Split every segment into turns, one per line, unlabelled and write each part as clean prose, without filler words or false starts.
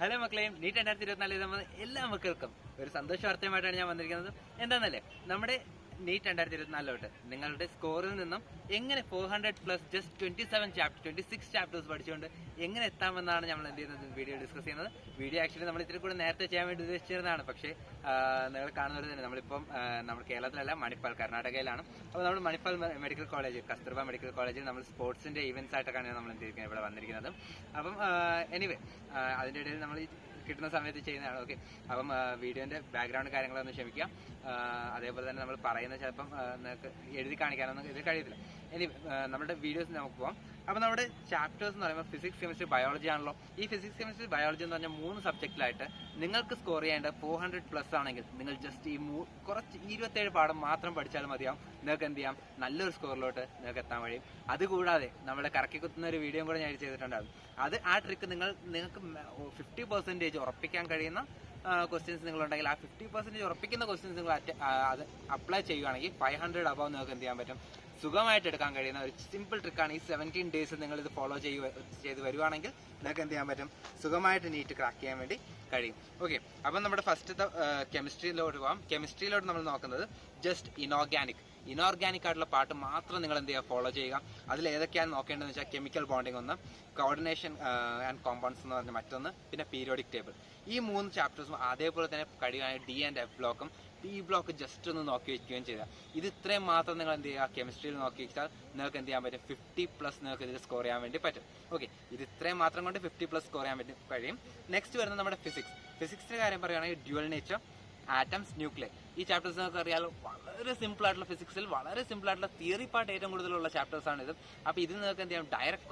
Hello മക്കളെയും NEET 2024 എല്ലാ മക്കൾക്കും ഒരു സന്തോഷ വാർത്തയുമായിട്ടാണ് ഞാൻ വന്നിരിക്കുന്നത്. എന്താണെന്നല്ലേ, നമ്മുടെ നീറ്റ് 2024 നിങ്ങളുടെ സ്കോറിൽ നിന്നും എങ്ങനെ 400+ ജസ്റ്റ് 26 ചാപ്റ്റേഴ്സ് പഠിച്ചുകൊണ്ട് എങ്ങനെ എത്താമെന്നാണ് നമ്മൾ എന്ത് ചെയ്യുന്നത് വീഡിയോ ഡിസ്കസ് ചെയ്യുന്നത്. വീഡിയോ ആക്ച്വലി നമ്മൾ ഇത്തിരി കൂടെ നേരത്തെ ചെയ്യാൻ വേണ്ടി ഉദ്ദേശിച്ചിരുന്നതാണ്. പക്ഷേ നിങ്ങൾ കാണുന്നത് തന്നെ നമ്മളിപ്പം നമ്മുടെ കേരളത്തിലല്ല, മണിപ്പാൽ കർണാടകയിലാണ്. അപ്പോൾ നമ്മൾ Manipal medical college, Kasturba medical കോളേജിൽ നമ്മൾ സ്പോർട്സിന്റെ ഇവന്റ്സ് ആയിട്ടൊക്കെയാണ് നമ്മൾ എന്തിരിക്കുന്നത് ഇവിടെ വന്നിരിക്കുന്നത്. അപ്പം എനിവേ അതിൻ്റെ ഇടയിൽ നമ്മൾ കിട്ടുന്ന സമയത്ത് ചെയ്യുന്നതാണ്. ഓക്കെ, അപ്പം വീഡിയോന്റെ ബാക്ക്ഗ്രൗണ്ട് കാര്യങ്ങളൊന്നും ക്ഷമിക്കാം. അതേപോലെ തന്നെ നമ്മൾ പറയുന്നത് ചിലപ്പം നിങ്ങൾക്ക് എഴുതി കാണിക്കാനൊന്നും ഇത് കഴിയത്തില്ല. ഇനി നമ്മുടെ വീഡിയോസ് നമുക്ക് പോകാം. അപ്പം നമ്മുടെ ചാപ്റ്റേഴ്സ് എന്ന് പറയുമ്പോൾ ഫിസിക്സ്, കെമിസ്ട്രി, ബയോളജി ആണല്ലോ. ഈ ഫിസിക്സ്, കെമിസ്ട്രി, ബയോളജി എന്ന് പറഞ്ഞാൽ 3 സബ്ജക്റ്റിലായിട്ട് നിങ്ങൾക്ക് സ്കോർ ചെയ്യേണ്ട 400+ ആണെങ്കിൽ നിങ്ങൾ ജസ്റ്റ് ഈ കുറച്ച് 27 പാഠം മാത്രം പഠിച്ചാൽ മതിയാവും. നിങ്ങൾക്ക് എന്ത് ചെയ്യാം, നല്ലൊരു സ്കോറിലോട്ട് നിങ്ങൾക്ക് എത്താൻ കഴിയും. അതുകൂടാതെ നമ്മുടെ കറക്കി കുത്തുന്ന ഒരു വീഡിയോ കൂടെ ഞാൻ ചെയ്തിട്ടുണ്ടാകും. ആ ട്രിക്ക് നിങ്ങൾക്ക് 50% ഉറപ്പിക്കാൻ കഴിയുന്ന ക്വസ്റ്റ്യൻസ് നിങ്ങളുണ്ടെങ്കിൽ, ആ 50% ഉറപ്പിക്കുന്ന ക്വസ്റ്റ്യൻസ് നിങ്ങൾ അത് അപ്ലൈ ചെയ്യുകയാണെങ്കിൽ 500 അബവ് നിങ്ങൾക്ക് എന്ത് ചെയ്യാൻ പറ്റും, സുഖമായിട്ട് എടുക്കാൻ കഴിയുന്ന ഒരു സിമ്പിൾ ട്രിക്കാണ്. ഈ 17 ഡേയ്സ് നിങ്ങൾ ഇത് ഫോളോ ചെയ്ത് വരുവാണെങ്കിൽ നിങ്ങൾക്ക് എന്ത് ചെയ്യാൻ പറ്റും, സുഖമായിട്ട് നീറ്റ് ക്രാക്ക് ചെയ്യാൻ വേണ്ടി കഴിയും. ഓക്കെ, അപ്പം നമ്മുടെ ഫസ്റ്റത്തെ കെമിസ്ട്രിയിലോട്ട് പോകാം. കെമിസ്ട്രിയിലോട്ട് നമ്മൾ നോക്കുന്നത് ജസ്റ്റ് ഇനോർഗാനിക് ആയിട്ടുള്ള പാർട്ട് മാത്രം നിങ്ങൾ എന്ത് ചെയ്യുക, ഫോളോ ചെയ്യുക. അതിൽ ഏതൊക്കെയാണ് നോക്കേണ്ടതെന്ന് വെച്ചാൽ കെമിക്കൽ ബോണ്ടിങ് ഒന്ന്, കോർഡിനേഷൻ ആൻഡ് കോമ്പൗണ്ട്സ് എന്ന് പറഞ്ഞ മറ്റൊന്ന്, പിന്നെ പീരിയോഡിക് ടേബിൾ. ഈ 3 ചാപ്റ്റേഴ്സും അതേപോലെ തന്നെ കഴിയുകയാണെങ്കിൽ ഡി ആൻഡ് എഫ് ബ്ലോക്കും. ഈ ബ്ലോക്ക് ജസ്റ്റ് ഒന്ന് നോക്കി വയ്ക്കുകയും ചെയ്യുക. ഇത് ഇത്രയും മാത്രം നിങ്ങൾ എന്ത് ചെയ്യുക, കെമിസ്ട്രിയിൽ നോക്കി വെച്ചാൽ നിങ്ങൾക്ക് എന്ത് ചെയ്യാൻ പറ്റും, 50+ നിങ്ങൾക്ക് ഇതിൽ സ്കോർ ചെയ്യാൻ വേണ്ടി പറ്റും. ഓക്കെ, ഇത് ഇത്രയും മാത്രം കൊണ്ട് 50+ സ്കോർ ചെയ്യാൻ വേണ്ടി കഴിയും. നെക്സ്റ്റ് വരുന്നത് നമ്മുടെ ഫിസിക്സിന്റെ കാര്യം പറയുകയാണെങ്കിൽ ഡ്യുവൽ നേച്ചർ, ആറ്റംസ്, ന്യൂക്ലിയർ. ഈ ചാപ്റ്റേഴ്സ് നമുക്ക് അറിയാലോ, വളരെ സിമ്പിൾ ആയിട്ടുള്ള ഫിസിക്സിൽ വളരെ സിമ്പിൾ ആയിട്ടുള്ള തിയറി പാർട്ട് ഏറ്റവും കൂടുതലുള്ള ചാപ്റ്റേഴ്സ് ആണ് ഇത്. അപ്പോൾ ഇത് നിങ്ങൾക്ക് എന്ത് ചെയ്യാം, ഡയറക്റ്റ്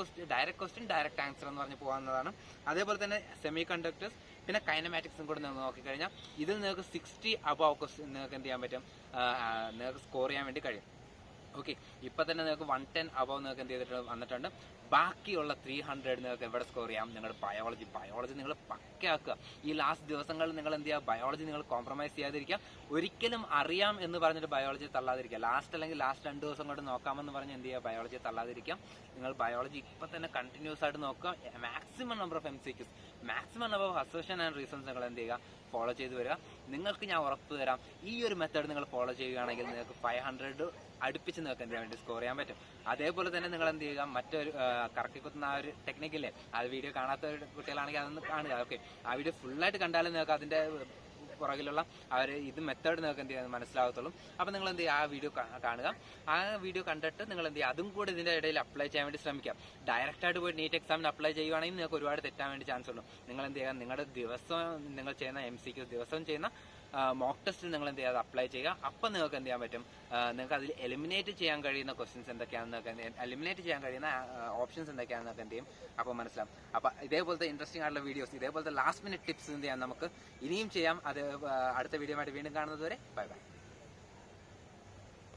ക്വസ്റ്റ്യൻ ഡയറക്റ്റ് ആൻസർ എന്ന് പറഞ്ഞ് പോകാവുന്നതാണ്. അതേപോലെ തന്നെ സെമി കണ്ടക്ടേഴ്സ്, പിന്നെ കൈനമാറ്റിക്സും കൂടെ നിങ്ങൾ നോക്കിക്കഴിഞ്ഞാൽ ഇതിൽ നിങ്ങൾക്ക് 60 അബവ് ക്വസ്റ്റ്യൻ നിങ്ങൾക്ക് എന്ത് ചെയ്യാൻ പറ്റും, നിങ്ങൾക്ക് സ്കോർ ചെയ്യാൻ വേണ്ടി കഴിയും. ഓക്കെ, ഇപ്പൊ തന്നെ നിങ്ങൾക്ക് 110 അബവ് നിങ്ങൾക്ക് എന്ത് ചെയ്തിട്ട് വന്നിട്ടുണ്ട്. ബാക്കിയുള്ള 300 നിങ്ങൾക്ക് എവിടെ സ്കോർ ചെയ്യാം, നിങ്ങളുടെ ബയോളജി നിങ്ങൾ പക്കയാക്കുക. ഈ ലാസ്റ്റ് ദിവസങ്ങളിൽ നിങ്ങൾ എന്ത് ചെയ്യുക, ബയോളജി നിങ്ങൾ കോംപ്രമൈസ് ചെയ്യാതിരിക്കുക. ഒരിക്കലും അറിയാം എന്ന് പറഞ്ഞിട്ട് ബയോളജി തള്ളാതിരിക്കുക. ലാസ്റ്റ് 2 ദിവസം കൊണ്ട് നോക്കാമെന്ന് പറഞ്ഞ് എന്ത് ചെയ്യുക, ബയോളജി തള്ളാതിരിക്കുക. നിങ്ങൾ ബയോളജി ഇപ്പൊ തന്നെ കണ്ടിന്യൂസ് ആയിട്ട് നോക്കുക. Maximum number of MCQs, maximum number of assertion and reasons നിങ്ങൾ എന്ത് ചെയ്യുക, ഫോളോ ചെയ്ത് വരിക. നിങ്ങൾക്ക് ഞാൻ ഉറപ്പ് തരാം, ഈ ഒരു മെത്തേഡ് നിങ്ങൾ ഫോളോ ചെയ്യുകയാണെങ്കിൽ നിങ്ങൾക്ക് 500 അടുപ്പിച്ച് നിങ്ങൾക്ക് എന്ത് ചെയ്യാൻ വേണ്ടി സ്കോർ ചെയ്യാൻ പറ്റും. അതേപോലെ തന്നെ നിങ്ങൾ എന്ത് ചെയ്യുക, മറ്റൊരു കറക്കി കുത്തുന്ന ആ ഒരു ടെക്നിക്കില്ലേ, അത് വീഡിയോ കാണാത്ത കുട്ടികളാണെങ്കിൽ അതൊന്ന് കാണുക. ഓക്കെ, ആ വീഡിയോ ഫുള്ളായിട്ട് കണ്ടാലും നിങ്ങൾക്ക് അതിന്റെ പുറകിലുള്ള ഇത് മെത്തേഡ് നിങ്ങൾക്ക് എന്ത് ചെയ്യാൻ മനസ്സിലാകത്തുള്ളൂ. അപ്പം നിങ്ങൾ എന്ത് ചെയ്യുക, ആ വീഡിയോ കാണുക. ആ വീഡിയോ കണ്ടിട്ട് നിങ്ങൾ എന്ത് ചെയ്യുക, അതും കൂടി ഇതിന്റെ ഇടയിൽ അപ്ലൈ ചെയ്യാൻ വേണ്ടി ശ്രമിക്കാം. ഡയറക്റ്റ് ആയിട്ട് പോയി നീറ്റ് എക്സാമിന് അപ്ലൈ ചെയ്യുവാണെങ്കിൽ നിങ്ങൾക്ക് ഒരുപാട് തെറ്റാൻ വേണ്ടി ചാൻസ് ഉണ്ട്. നിങ്ങൾ എന്ത് ചെയ്യുക, നിങ്ങളുടെ ദിവസം നിങ്ങൾ ചെയ്യുന്ന MCQs, ദിവസം ചെയ്യുന്ന മോക്ക് ടെസ്റ്റിൽ നിങ്ങൾ എന്ത് ചെയ്യുക, അപ്ലൈ ചെയ്യുക. അപ്പം നിങ്ങൾക്ക് എന്ത് ചെയ്യാൻ പറ്റും, നിങ്ങൾക്ക് അതിൽ എലിമിനേറ്റ് ചെയ്യാൻ കഴിയുന്ന ക്വസ്റ്റ്യൻസ് എന്തൊക്കെയാണെന്ന് എലിമിനേറ്റ് ചെയ്യാൻ കഴിയുന്ന ഓപ്ഷൻസ് എന്തൊക്കെയാണെന്നൊക്കെ എന്ത് ചെയ്യും, അപ്പോൾ മനസ്സിലാവും. അപ്പം ഇതേപോലത്തെ ഇൻട്രസ്റ്റിംഗ് ആയിട്ടുള്ള വീഡിയോസ്, ഇതേപോലത്തെ ലാസ്റ്റ് മിനിറ്റ് ടിപ്സ് എന്ത് ചെയ്യാം നമുക്ക് ഇനിയും ചെയ്യാം. അത് അടുത്ത വീഡിയോ ആയിട്ട് വീണ്ടും കാണുന്നത് വരെ ബൈ ബൈ.